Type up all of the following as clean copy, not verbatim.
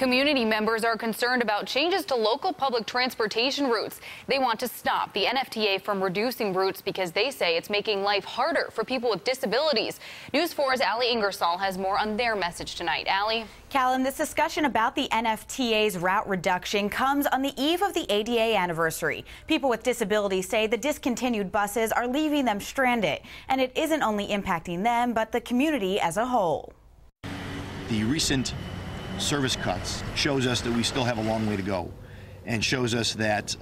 Community members are concerned about changes to local public transportation routes. They want to stop the NFTA from reducing routes because they say it's making life harder for people with disabilities. News 4's Allie Ingersoll has more on their message tonight. Allie? Callum, this discussion about the NFTA's route reduction comes on the eve of the ADA anniversary. People with disabilities say the discontinued buses are leaving them stranded, and it isn't only impacting them, but the community as a whole. The recent service cuts shows us that we still have a long way to go, and shows us that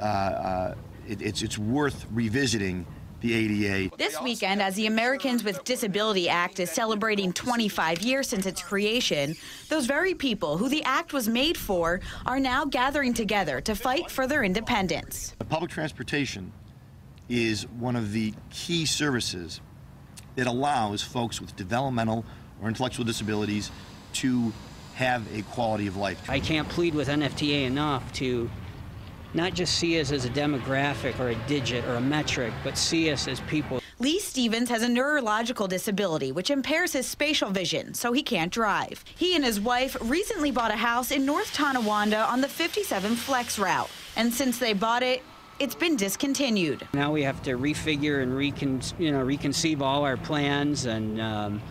it's worth revisiting the ADA. This weekend, as the Americans with Disability Act is celebrating 25 years since its creation, those very people who the act was made for are now gathering together to fight for their independence. Public transportation is one of the key services that allows folks with developmental or intellectual disabilities to have a quality of life. I can't plead with NFTA enough to not just see us as a demographic or a digit or a metric, but see us as people. Lee Stevens has a neurological disability which impairs his spatial vision, so he can't drive. He and his wife recently bought a house in North Tonawanda on the 57 Flex route, and since they bought it, it's been discontinued. Now we have to refigure and reconceive all our plans and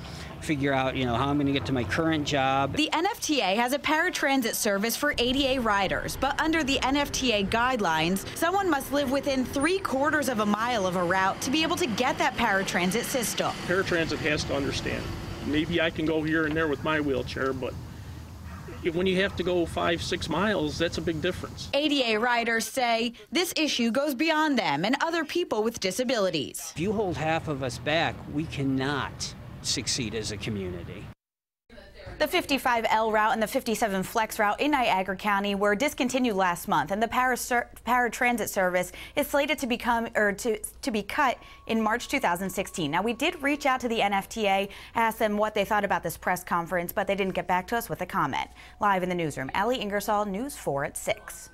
figure out, how I'm going to get to my current job. The NFTA has a paratransit service for ADA riders, but under the NFTA guidelines, someone must live within 3/4 of a mile of a route to be able to get that paratransit system. Paratransit has to understand. Maybe I can go here and there with my wheelchair, but when you have to go 5-6 miles, that's a big difference. ADA riders say this issue goes beyond them and other people with disabilities. If you hold half of us back, we cannot succeed as a community. The 55L route and the 57 Flex route in Niagara County were discontinued last month, and the paratransit service is slated to be cut in March 2016. Now, we did reach out to the NFTA, ask them what they thought about this press conference, but they didn't get back to us with a comment. Live in the newsroom, Allie Ingersoll, News 4 at 6.